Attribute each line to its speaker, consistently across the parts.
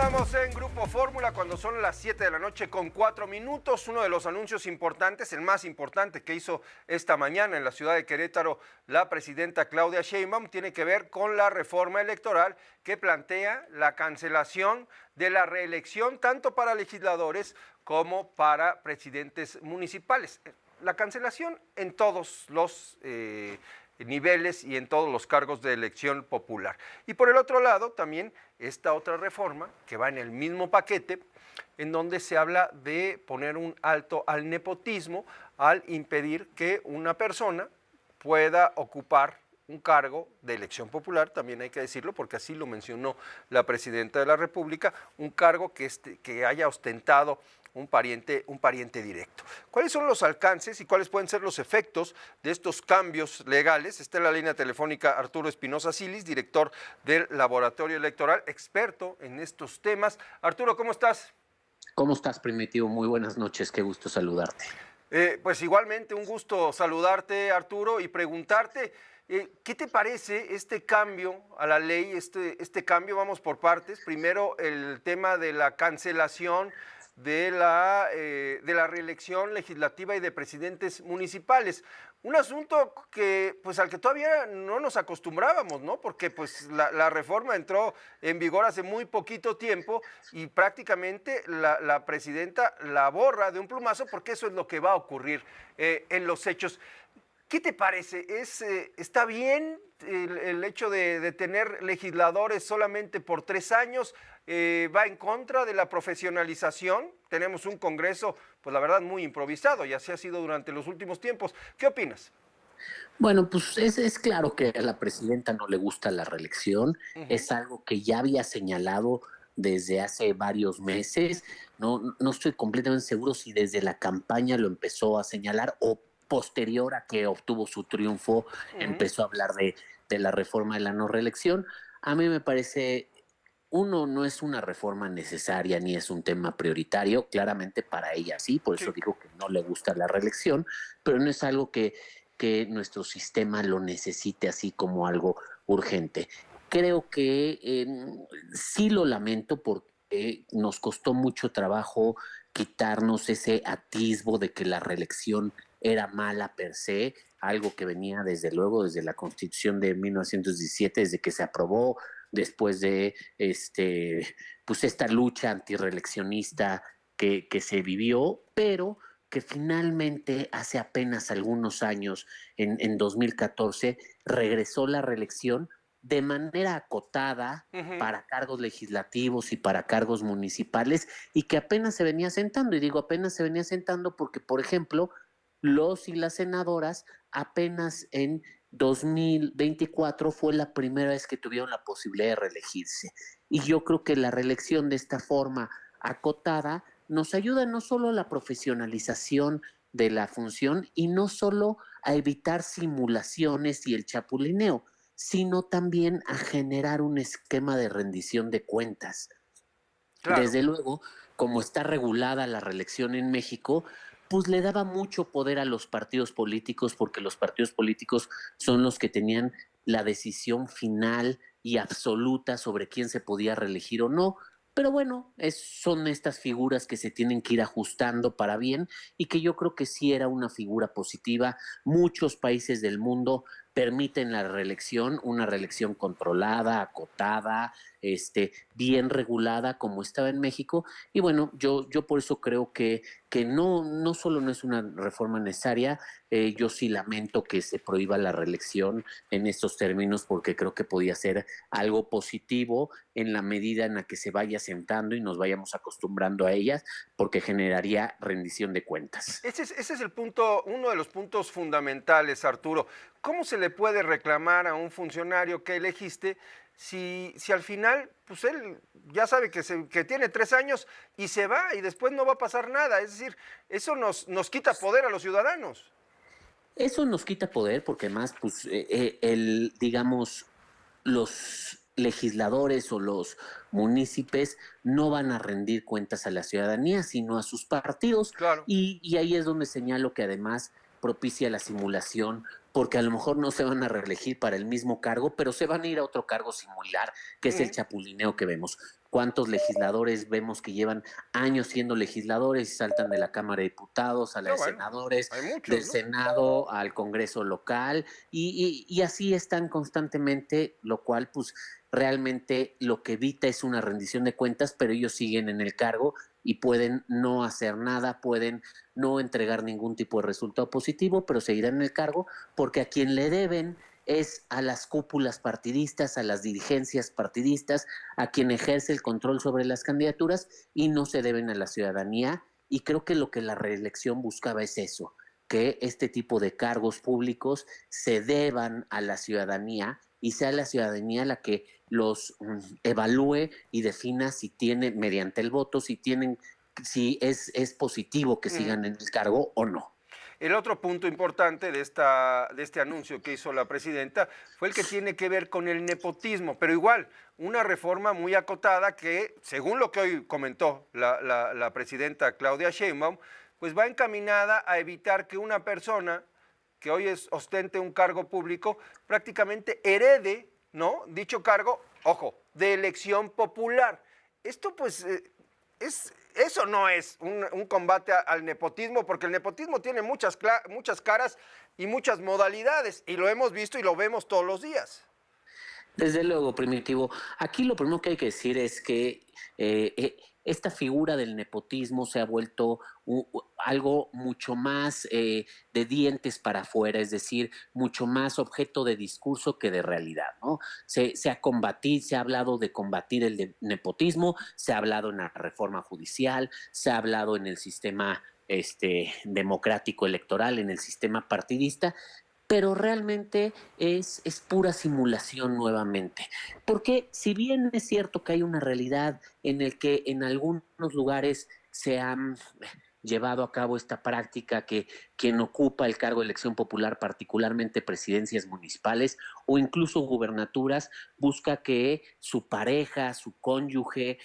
Speaker 1: Continuamos en Grupo Fórmula cuando son las 7 de la noche con 4 minutos. Uno de los anuncios importantes, el más importante que hizo esta mañana en la ciudad de Querétaro la presidenta Claudia Sheinbaum, tiene que ver con la reforma electoral que plantea la cancelación de la reelección tanto para legisladores como para presidentes municipales. La cancelación en todos los niveles y en todos los cargos de elección popular. Y por el otro lado también esta otra reforma que va en el mismo paquete, en donde se habla de poner un alto al nepotismo al impedir que una persona pueda ocupar un cargo de elección popular, también hay que decirlo porque así lo mencionó la presidenta de la República, un cargo que haya ostentado un pariente directo. ¿Cuáles son los alcances y cuáles pueden ser los efectos de estos cambios legales? Está en la línea telefónica Arturo Espinosa Silis, director del Laboratorio Electoral, experto en estos temas. Arturo, ¿cómo estás?
Speaker 2: ¿Cómo estás, Primitivo? Muy buenas noches, qué gusto saludarte.
Speaker 1: Pues igualmente un gusto saludarte, Arturo, y preguntarte, ¿qué te parece este cambio a la ley, este cambio? Vamos por partes. Primero, el tema de la cancelación de la reelección legislativa y de presidentes municipales. Un asunto que, pues, al que todavía no nos acostumbrábamos, ¿no? Porque pues la reforma entró en vigor hace muy poquito tiempo y prácticamente la presidenta la borra de un plumazo porque eso es lo que va a ocurrir en los hechos. ¿Qué te parece? ¿Está bien el hecho de tener legisladores solamente por 3 años? ¿Va en contra de la profesionalización? Tenemos un Congreso, pues la verdad, muy improvisado, y así ha sido durante los últimos tiempos. ¿Qué opinas?
Speaker 2: Bueno, pues es claro que a la presidenta no le gusta la reelección, es algo que ya había señalado desde hace varios meses, no estoy completamente seguro si desde la campaña lo empezó a señalar o posterior a que obtuvo su triunfo empezó a hablar de la reforma de la no reelección. A mí me parece, uno, no es una reforma necesaria ni es un tema prioritario, claramente para ella sí, por eso digo que no le gusta la reelección, pero no es algo que nuestro sistema lo necesite así como algo urgente. Creo que sí lo lamento porque nos costó mucho trabajo quitarnos ese atisbo de que la reelección era mala per se, algo que venía desde luego desde la Constitución de 1917, desde que se aprobó, después de pues esta lucha antirreeleccionista que se vivió, pero que finalmente hace apenas algunos años, en 2014, regresó la reelección de manera acotada para cargos legislativos y para cargos municipales y que apenas se venía sentando. Y digo apenas se venía sentando porque, por ejemplo, los y las senadoras apenas en 2024 fue la primera vez que tuvieron la posibilidad de reelegirse. Y yo creo que la reelección de esta forma acotada nos ayuda no solo a la profesionalización de la función y no solo a evitar simulaciones y el chapulineo, sino también a generar un esquema de rendición de cuentas.
Speaker 1: Claro.
Speaker 2: Desde luego, como está regulada la reelección en México, pues le daba mucho poder a los partidos políticos porque los partidos políticos son los que tenían la decisión final y absoluta sobre quién se podía reelegir o no. Pero bueno, son estas figuras que se tienen que ir ajustando para bien y que yo creo que sí era una figura positiva. Muchos países del mundo permiten la reelección, una reelección controlada, acotada, bien regulada como estaba en México. Y bueno, yo por eso creo que no solo no es una reforma necesaria, yo sí lamento que se prohíba la reelección en estos términos porque creo que podía ser algo positivo en la medida en la que se vaya sentando y nos vayamos acostumbrando a ellas, porque generaría rendición de cuentas.
Speaker 1: Ese es el punto, uno de los puntos fundamentales, Arturo. ¿Cómo se le puede reclamar a un funcionario que elegiste si al final, pues él ya sabe que tiene 3 años y se va y después no va a pasar nada? Es decir, eso nos quita poder a los ciudadanos.
Speaker 2: Eso nos quita poder porque además, pues, digamos, los legisladores o los municipios no van a rendir cuentas a la ciudadanía, sino a sus partidos.
Speaker 1: Claro.
Speaker 2: Y ahí es donde señalo que además propicia la simulación porque a lo mejor no se van a reelegir para el mismo cargo, pero se van a ir a otro cargo similar, que es el chapulineo que vemos. ¿Cuántos legisladores vemos que llevan años siendo legisladores y saltan de la Cámara de Diputados a la
Speaker 1: No,
Speaker 2: de
Speaker 1: bueno,
Speaker 2: senadores,
Speaker 1: hay
Speaker 2: del
Speaker 1: muchos, ¿no?
Speaker 2: Senado al Congreso local, y así están constantemente, lo cual pues realmente lo que evita es una rendición de cuentas, pero ellos siguen en el cargo y pueden no hacer nada, pueden no entregar ningún tipo de resultado positivo, pero seguirán en el cargo porque a quien le deben es a las cúpulas partidistas, a las dirigencias partidistas, a quien ejerce el control sobre las candidaturas y no se deben a la ciudadanía. Y creo que lo que la reelección buscaba es eso, que este tipo de cargos públicos se deban a la ciudadanía y sea la ciudadanía la que los evalúe y defina si tiene, mediante el voto, si es positivo que sigan en el cargo o no.
Speaker 1: El otro punto importante de este anuncio que hizo la presidenta fue el que tiene que ver con el nepotismo, pero igual, una reforma muy acotada que, según lo que hoy comentó la presidenta Claudia Sheinbaum, pues va encaminada a evitar que una persona que hoy ostente un cargo público prácticamente herede, ¿no? Dicho cargo, ojo, de elección popular. Esto pues eso no es un combate al nepotismo, porque el nepotismo tiene muchas caras y muchas modalidades, y lo hemos visto y lo vemos todos los días.
Speaker 2: Desde luego, Primitivo. Aquí lo primero que hay que decir es que esta figura del nepotismo se ha vuelto algo mucho más de dientes para afuera, es decir, mucho más objeto de discurso que de realidad, ¿no? Se ha hablado de combatir el nepotismo, se ha hablado en la reforma judicial, se ha hablado en el sistema democrático electoral, en el sistema partidista, pero realmente es pura simulación nuevamente. Porque si bien es cierto que hay una realidad en el que en algunos lugares se han llevado a cabo esta práctica que quien ocupa el cargo de elección popular, particularmente presidencias municipales o incluso gubernaturas, busca que su pareja, su cónyuge,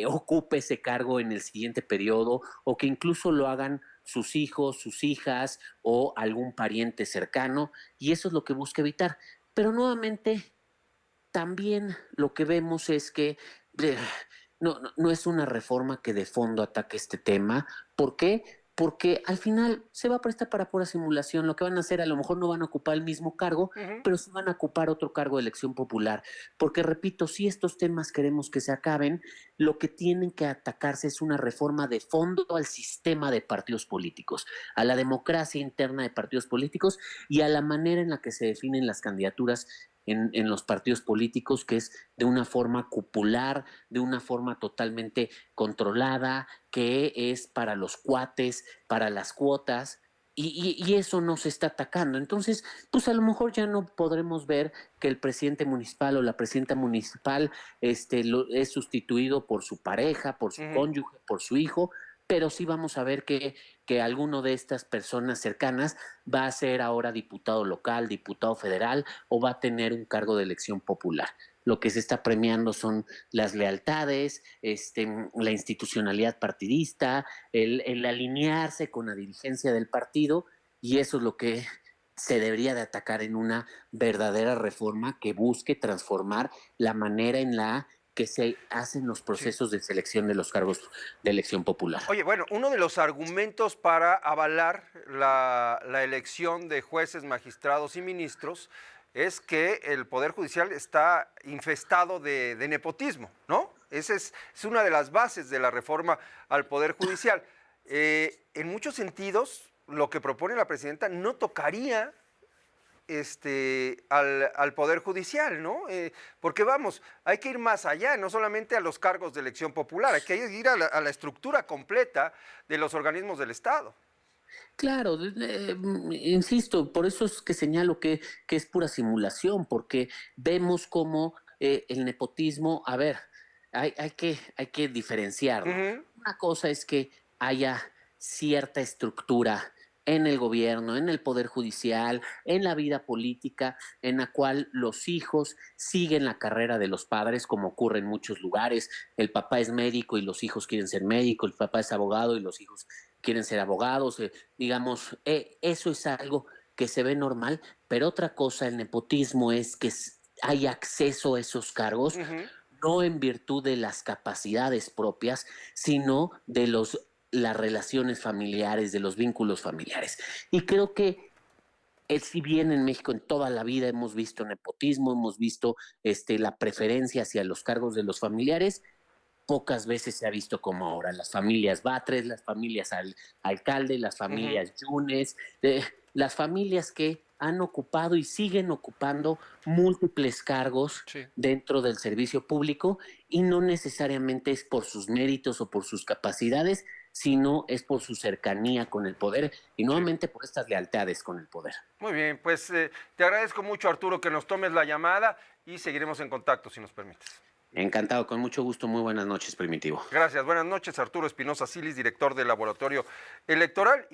Speaker 2: ocupe ese cargo en el siguiente periodo o que incluso lo hagan sus hijos, sus hijas o algún pariente cercano, y eso es lo que busca evitar. Pero nuevamente, también lo que vemos es que no es una reforma que de fondo ataque este tema. ¿Por qué? Porque al final se va a prestar para pura simulación. Lo que van a hacer, a lo mejor no van a ocupar el mismo cargo, pero sí van a ocupar otro cargo de elección popular. Porque, repito, si estos temas queremos que se acaben, lo que tienen que atacarse es una reforma de fondo al sistema de partidos políticos, a la democracia interna de partidos políticos y a la manera en la que se definen las candidaturas en los partidos políticos, que es de una forma cupular, de una forma totalmente controlada, que es para los cuates, para las cuotas, y eso no se está atacando. Entonces, pues a lo mejor ya no podremos ver que el presidente municipal o la presidenta municipal es sustituido por su pareja, por su cónyuge, por su hijo, pero sí vamos a ver que alguno de estas personas cercanas va a ser ahora diputado local, diputado federal o va a tener un cargo de elección popular. Lo que se está premiando son las lealtades, la institucionalidad partidista, el alinearse con la dirigencia del partido, y eso es lo que se debería de atacar en una verdadera reforma que busque transformar la manera en la que se hacen los
Speaker 1: Sí.
Speaker 2: procesos de selección de los cargos de elección popular.
Speaker 1: Oye, bueno, uno de los argumentos para avalar la elección de jueces, magistrados y ministros es que el Poder Judicial está infestado de nepotismo, ¿no? Esa es una de las bases de la reforma al Poder Judicial. En muchos sentidos, lo que propone la presidenta no tocaría al Poder Judicial, ¿no? Porque vamos, hay que ir más allá, no solamente a los cargos de elección popular, hay que ir a la estructura completa de los organismos del Estado.
Speaker 2: Claro, insisto, por eso es que señalo que es pura simulación, porque vemos cómo el nepotismo, a ver, hay que diferenciarlo.
Speaker 1: Ujú.
Speaker 2: Una cosa es que haya cierta estructura en el gobierno, en el poder judicial, en la vida política, en la cual los hijos siguen la carrera de los padres, como ocurre en muchos lugares. El papá es médico y los hijos quieren ser médicos, el papá es abogado y los hijos quieren ser abogados, digamos, eso es algo que se ve normal, pero otra cosa, el nepotismo es que hay acceso a esos cargos
Speaker 1: Ujú.
Speaker 2: no en virtud de las capacidades propias, sino de las relaciones familiares, de los vínculos familiares. Y creo que si bien en México en toda la vida hemos visto nepotismo, hemos visto la preferencia hacia los cargos de los familiares, pocas veces se ha visto como ahora. Las familias Batres, las familias Alcalde, las
Speaker 1: Ujú.
Speaker 2: familias Yunes, las familias que han ocupado y siguen ocupando múltiples cargos
Speaker 1: Sí.
Speaker 2: dentro del servicio público y no necesariamente es por sus méritos o por sus capacidades, sino es por su cercanía con el poder y
Speaker 1: Sí.
Speaker 2: nuevamente por estas lealtades con el poder.
Speaker 1: Muy bien, pues te agradezco mucho, Arturo, que nos tomes la llamada y seguiremos en contacto, si nos permites.
Speaker 2: Encantado, con mucho gusto. Muy buenas noches, Primitivo.
Speaker 1: Gracias, buenas noches, Arturo Espinosa Silis, director del Laboratorio Electoral.